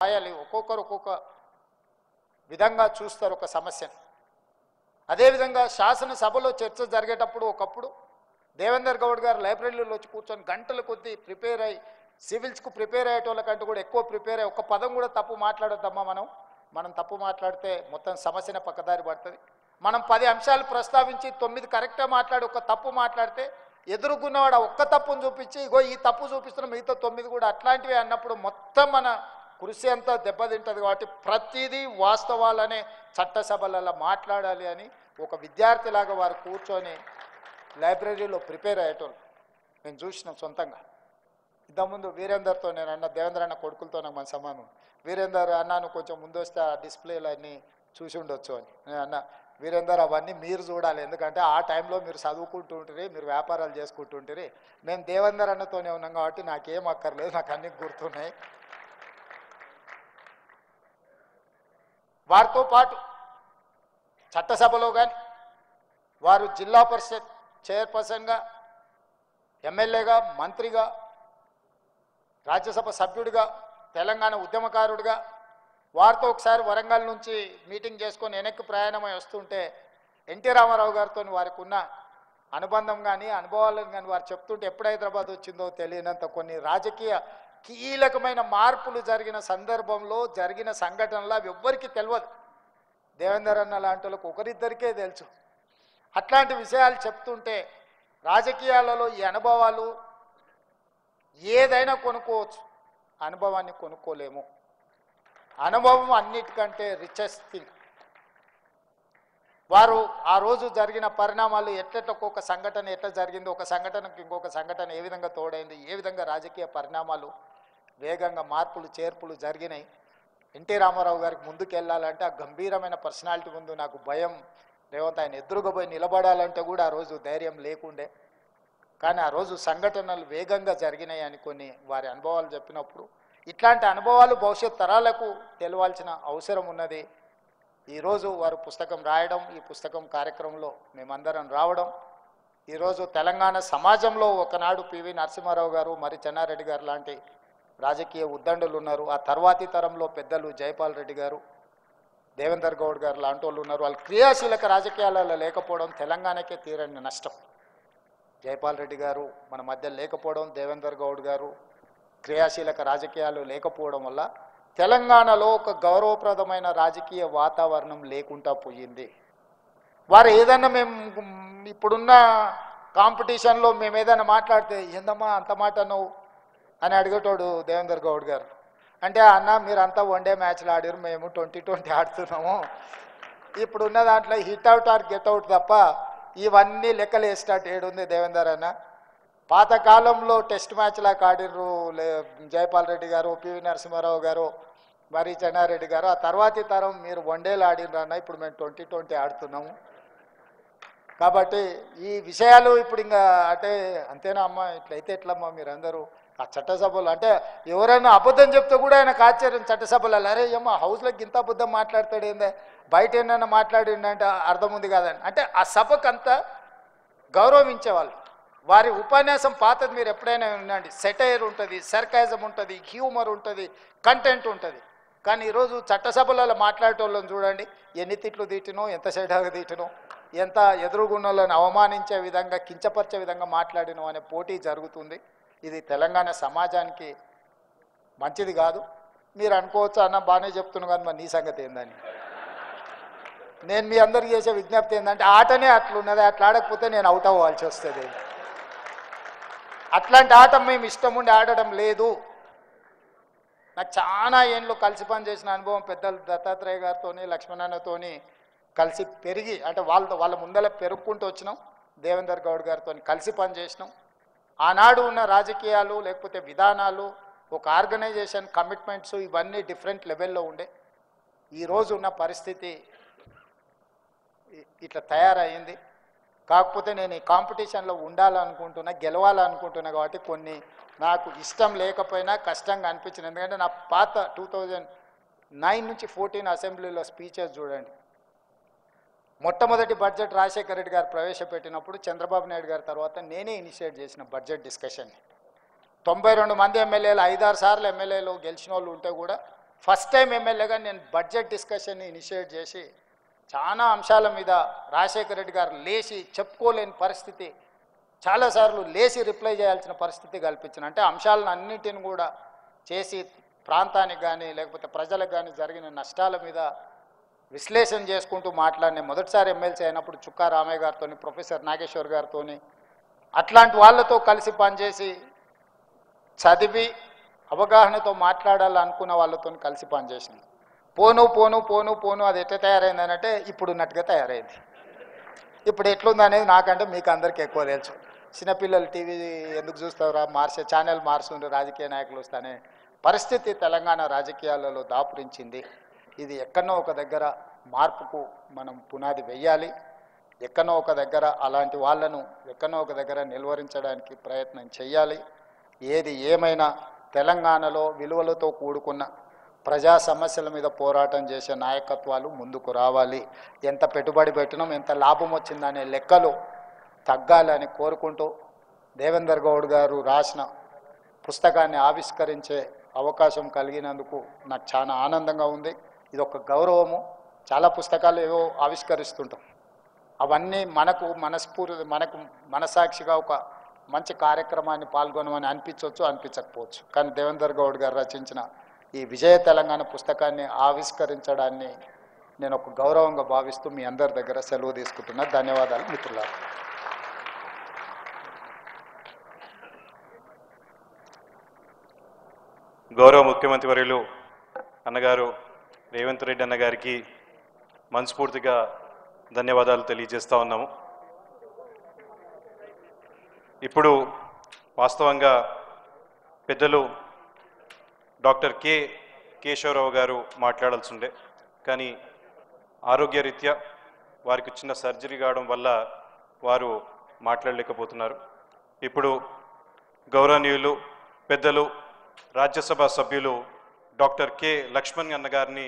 రాయాలి, ఒక్కొక్కరు ఒక్కొక్క విధంగా చూస్తారు ఒక సమస్యను. అదేవిధంగా శాసనసభలో చర్చ జరిగేటప్పుడు ఒకప్పుడు దేవేందర్ గౌడ్ గారు లైబ్రరీలో వచ్చి కూర్చొని గంటల కొద్దీ ప్రిపేర్ అయ్యి సివిల్స్కు ప్రిపేర్ అయ్యేటోళ్ళకంటూ కూడా ఎక్కువ ప్రిపేర్ అయ్యి ఒక్క పదం కూడా తప్పు మాట్లాడొద్దమ్మా. మనం తప్పు మాట్లాడితే మొత్తం సమస్యనే పక్కదారి పడుతుంది. మనం 10 అంశాలు ప్రస్తావించి 9 కరెక్ట్గా మాట్లాడి ఒక్క తప్పు మాట్లాడితే ఎదుర్కొన్నవాడు ఒక్క తప్పును చూపించి ఇగో ఈ తప్పు చూపిస్తున్న మిగతా 9 కూడా అట్లాంటివి అన్నప్పుడు మొత్తం మన కృషి అంతా దెబ్బతింటుంది. కాబట్టి ప్రతిదీ వాస్తవాలనే చట్టసభలలో మాట్లాడాలి అని ఒక విద్యార్థిలాగా వారు కూర్చొని లైబ్రరీలో ప్రిపేర్ అయ్యేటోళ్ళు నేను చూసినాం సొంతంగా. ఇంతకుముందు వీరేందర్తో నేను అన్న, దేవేంద్ర అన్న కొడుకులతో నాకు మన సంబంధం. వీరేందర్ అన్నాను కొంచెం ముందు వస్తే ఆ డిస్ప్లేలు అన్నీ చూసి ఉండొచ్చు అని నేను అన్న. వీరేందర్ అవన్నీ మీరు చూడాలి, ఎందుకంటే ఆ టైంలో మీరు చదువుకుంటూ ఉంటుంది, మీరు వ్యాపారాలు చేసుకుంటూ ఉంటుంది. మేము దేవేందర్ అన్నతోనే ఉన్నాం కాబట్టి నాకేం అక్కర్లేదు, నాకు అన్నీ గుర్తున్నాయి. వారితో పాటు చట్టసభలో కానీ వారు జిల్లా పరిషత్ చైర్పర్సన్గా, ఎమ్మెల్యేగా, మంత్రిగా, రాజ్యసభ సభ్యుడిగా, తెలంగాణ ఉద్యమకారుడిగా వారితో ఒకసారి వరంగల్ నుంచి మీటింగ్ చేసుకొని వెనక్కి ప్రయాణమై వస్తుంటే ఎన్టీ రామారావు గారితో వారికి ఉన్న అనుబంధం కానీ అనుభవాలను కానీ వారు చెప్తుంటే ఎప్పుడు హైదరాబాద్ వచ్చిందో తెలియనంత కొన్ని రాజకీయ కీలకమైన మార్పులు జరిగిన సందర్భంలో జరిగిన సంఘటనలు అవి ఎవ్వరికీ తెలియదు. దేవేందర్ అన్న లాంటి వాళ్ళకు ఒకరిద్దరికే తెలుసు. అట్లాంటి విషయాలు చెప్తుంటే రాజకీయాలలో ఈ అనుభవాలు ఏదైనా కొనుక్కోవచ్చు, అనుభవాన్ని కొనుక్కోలేము. అనుభవం అన్నిటికంటే రిచెస్ట్ థింగ్. వారు ఆ రోజు జరిగిన పరిణామాలు ఒక్కొక్క సంఘటన ఎట్లా జరిగింది, ఒక సంఘటనకు ఇంకొక సంఘటన ఏ విధంగా తోడైంది, ఏ విధంగా రాజకీయ పరిణామాలు వేగంగా మార్పులు చేర్పులు జరిగినాయి. ఎన్టీ రామారావు గారికి ముందుకు వెళ్ళాలంటే ఆ గంభీరమైన పర్సనాలిటీ ముందు నాకు భయం. రేవంత్ ఆయన ఎదురుగా పోయి నిలబడాలంటే కూడా ఆ రోజు ధైర్యం లేకుండే. కానీ ఆ రోజు సంఘటనలు వేగంగా జరిగినాయి అని కొన్ని వారి అనుభవాలు చెప్పినప్పుడు ఇట్లాంటి అనుభవాలు భవిష్యత్ తరాలకు తెలవాల్సిన అవసరం ఉన్నది. ఈరోజు వారు పుస్తకం రాయడం, ఈ పుస్తకం కార్యక్రమంలో మేమందరం రావడం, ఈరోజు తెలంగాణ సమాజంలో ఒకనాడు పివి నరసింహారావు గారు, మరి చెన్నారెడ్డి గారు లాంటి రాజకీయ ఉద్దండులు ఉన్నారు. ఆ తర్వాతి తరంలో పెద్దలు జైపాల్ రెడ్డి గారు, దేవేందర్ గౌడ్ గారు లాంటి వాళ్ళు ఉన్నారు. వాళ్ళు క్రియాశీలక రాజకీయాలలో లేకపోవడం తెలంగాణకే తీరని నష్టం. జైపాల్ రెడ్డి గారు మన మధ్య లేకపోవడం, దేవేందర్ గౌడ్ గారు క్రియాశీలక రాజకీయాలు లేకపోవడం వల్ల తెలంగాణలో ఒక గౌరవప్రదమైన రాజకీయ వాతావరణం లేకుండా పోయింది. వారు ఏదన్నా మేము ఇప్పుడున్న కాంపిటీషన్లో మేము ఏదైనా మాట్లాడితే ఏందమ్మా అంత మాట నువ్వు అని అడిగేటోడు దేవేందర్ గౌడ్ గారు. అంటే అన్న మీరంతా వన్ డే మ్యాచ్లు ఆడారు, మేము 2020 ఆడుతున్నాము. ఇప్పుడున్న దాంట్లో hit out or get out తప్ప ఇవన్నీ లెక్కలు వేసేటట్టు ఏడుంది దేవేందర్ అన్న. పాతకాలంలో టెస్ట్ మ్యాచ్లాగా ఆడిర్రు జైపాల్ రెడ్డి గారు, పివి నరసింహారావు గారు, మరి చెన్నారెడ్డి గారు. ఆ తర్వాతి తరం మీరు వన్ డేలు ఆడిర్రు అన్న, ఇప్పుడు మేము 2020 ఆడుతున్నాము. కాబట్టి ఈ విషయాలు ఇప్పుడు ఇంకా అంటే అంతేనా అమ్మ, ఇట్లయితే ఎట్లమ్మా మీరందరూ ఆ చట్టసభలు అంటే ఎవరైనా అబద్ధం చెప్తే కూడా ఆయనకు ఆశ్చర్యం. చట్టసభలు అరే అమ్మ హౌస్లోకి ఇంత అబద్ధం మాట్లాడతాడు ఏందే, బయట ఏమైనా మాట్లాడిండంటే అర్థం ఉంది కాదని. అంటే ఆ సభకు అంతా గౌరవించేవాళ్ళు. వారి ఉపన్యాసం పాతది మీరు ఎప్పుడైనా వినండి, సెటైర్ ఉంటుంది, సర్కాజం ఉంటుంది, హ్యూమర్ ఉంటుంది, కంటెంట్ ఉంటుంది. కానీ ఈరోజు చట్టసభలలో మాట్లాడేటోళ్ళని చూడండి, ఎన్ని తిట్లు తీటినో, ఎంత సెటాగా తీటినో, ఎంత ఎదురుగున్నోళ్ళని అవమానించే విధంగా, కించపరిచే విధంగా మాట్లాడినో అనే పోటీ జరుగుతుంది. ఇది తెలంగాణ సమాజానికి మంచిది కాదు. మీరు అనుకోవచ్చు అన్న బాగానే చెప్తున్నాను కానీ మరి నీ సంగతి ఏందని. నేను మీ అందరికి చేసే విజ్ఞప్తి ఏంటంటే ఆటనే అట్లున్నది, అట్లా ఆడకపోతే నేను అవుట్ అవ్వాల్సి వస్తుంది. అట్లాంటి ఆట మేము ఇష్టం ఉండి ఆడడం లేదు. నాకు చాలా ఏళ్ళు కలిసి పనిచేసిన అనుభవం పెద్దలు దత్తాత్రేయ గారితో, లక్ష్మణన్నతో కలిసి పెరిగి అంటే వాళ్ళ ముందర పెరుగుకుంటూ వచ్చినాం. దేవేందర్ గౌడ్ గారితో కలిసి పనిచేసినాం. ఆనాడు ఉన్న రాజకీయాలు లేకపోతే విధానాలు, ఒక ఆర్గనైజేషన్ కమిట్మెంట్స్ ఇవన్నీ డిఫరెంట్ లెవెల్లో ఉండే. ఈరోజు ఉన్న పరిస్థితి ఇట్లా తయారైంది. కాకపోతే నేను ఈ కాంపిటీషన్లో ఉండాలనుకుంటున్నా, గెలవాలనుకుంటున్నా. కాబట్టి కొన్ని నాకు ఇష్టం లేకపోయినా కష్టంగా అనిపించింది. ఎందుకంటే నా పాత 2009 నుంచి 14 అసెంబ్లీలో స్పీచెస్ చూడండి. మొట్టమొదటి బడ్జెట్ రాజశేఖర రెడ్డి గారు ప్రవేశపెట్టినప్పుడు చంద్రబాబు నాయుడు గారి తర్వాత నేనే ఇనిషియేట్ చేసిన బడ్జెట్ డిస్కషన్ని. 92 మంది ఎమ్మెల్యేలు 5-6 సార్లు ఎమ్మెల్యేలు గెలిచిన వాళ్ళు ఉంటే కూడా ఫస్ట్ టైం ఎమ్మెల్యేగా నేను బడ్జెట్ డిస్కషన్ని ఇనిషియేట్ చేసి చాలా అంశాల మీద రాజశేఖర రెడ్డి గారు లేచి చెప్పుకోలేని పరిస్థితి, చాలాసార్లు లేచి రిప్లై చేయాల్సిన పరిస్థితి కల్పించిన, అంటే అంశాలను అన్నింటిని కూడా చేసి ప్రాంతానికి కానీ లేకపోతే ప్రజలకు కానీ జరిగిన నష్టాల మీద విశ్లేషణ చేసుకుంటూ మాట్లాడిన మొదటిసారి ఎమ్మెల్సీ అయినప్పుడు చుక్కా రామయ్య గారితో, ప్రొఫెసర్ నాగేశ్వర్ గారితో, అట్లాంటి వాళ్ళతో కలిసి పనిచేసి చదివి అవగాహనతో మాట్లాడాలనుకున్న వాళ్ళతో కలిసి పనిచేసింది. పోను పోను పోను పోను అది ఎట్లా తయారైంది అంటే ఇప్పుడు ఉన్నట్టుగా తయారైంది. ఇప్పుడు ఎట్లుంది అనేది నాకంటే మీకు అందరికీ ఎక్కువ తెలుసు. చిన్నపిల్లలు టీవీ ఎందుకు చూస్తారా, ఛానల్ మార్చుండ్రు రాజకీయ నాయకులు వస్తానే పరిస్థితి తెలంగాణ రాజకీయాలలో దాపురించింది. ఇది ఎక్కడో ఒక దగ్గర మార్పుకు మనం పునాది వెయ్యాలి. ఎక్కడో ఒక దగ్గర అలాంటి వాళ్ళను ఎక్కడో ఒక దగ్గర నిలువరించడానికి ప్రయత్నం చేయాలి. ఏది ఏమైనా తెలంగాణలో విలువలతో కూడుకున్న ప్రజా సమస్యల మీద పోరాటం చేసే నాయకత్వాలు ముందుకు రావాలి. ఎంత పెట్టుబడి పెట్టినాం, ఎంత లాభం వచ్చిందనే లెక్కలు తగ్గాలని కోరుకుంటూ దేవేందర్ గౌడ్ గారు రాసిన పుస్తకాన్ని ఆవిష్కరించే అవకాశం కలిగినందుకు నాకు చాలా ఆనందంగా ఉంది. ఇది ఒక గౌరవము. చాలా పుస్తకాలు ఏవో ఆవిష్కరిస్తుంటాం, అవన్నీ మనకు మనసాక్షిగా ఒక మంచి కార్యక్రమాన్ని పాల్గొనమని అనిపించవచ్చు, అనిపించకపోవచ్చు. కానీ దేవేందర్ గౌడ్ గారు రచించిన ఈ విజయ తెలంగాణ పుస్తకాన్ని ఆవిష్కరించడాన్ని నేను ఒక గౌరవంగా భావిస్తూ మీ అందరి దగ్గర సెలవు తీసుకుంటున్నా. ధన్యవాదాలు మిత్రులారా. గౌరవ ముఖ్యమంత్రి వర్యులు అన్నగారు రేవంత్ రెడ్డి అన్నగారికి మనస్ఫూర్తిగా ధన్యవాదాలు తెలియజేస్తూ ఉన్నాము. ఇప్పుడు వాస్తవంగా పెద్దలు డాక్టర్ కేశవరావు గారు మాట్లాడాల్సి ఉండే, కానీ ఆరోగ్యరీత్యా వారికి చిన్న సర్జరీ కావడం వల్ల వారు మాట్లాడలేకపోతున్నారు. ఇప్పుడు గౌరవనీయులు పెద్దలు రాజ్యసభ సభ్యులు డాక్టర్ లక్ష్మణ్ అన్న గారిని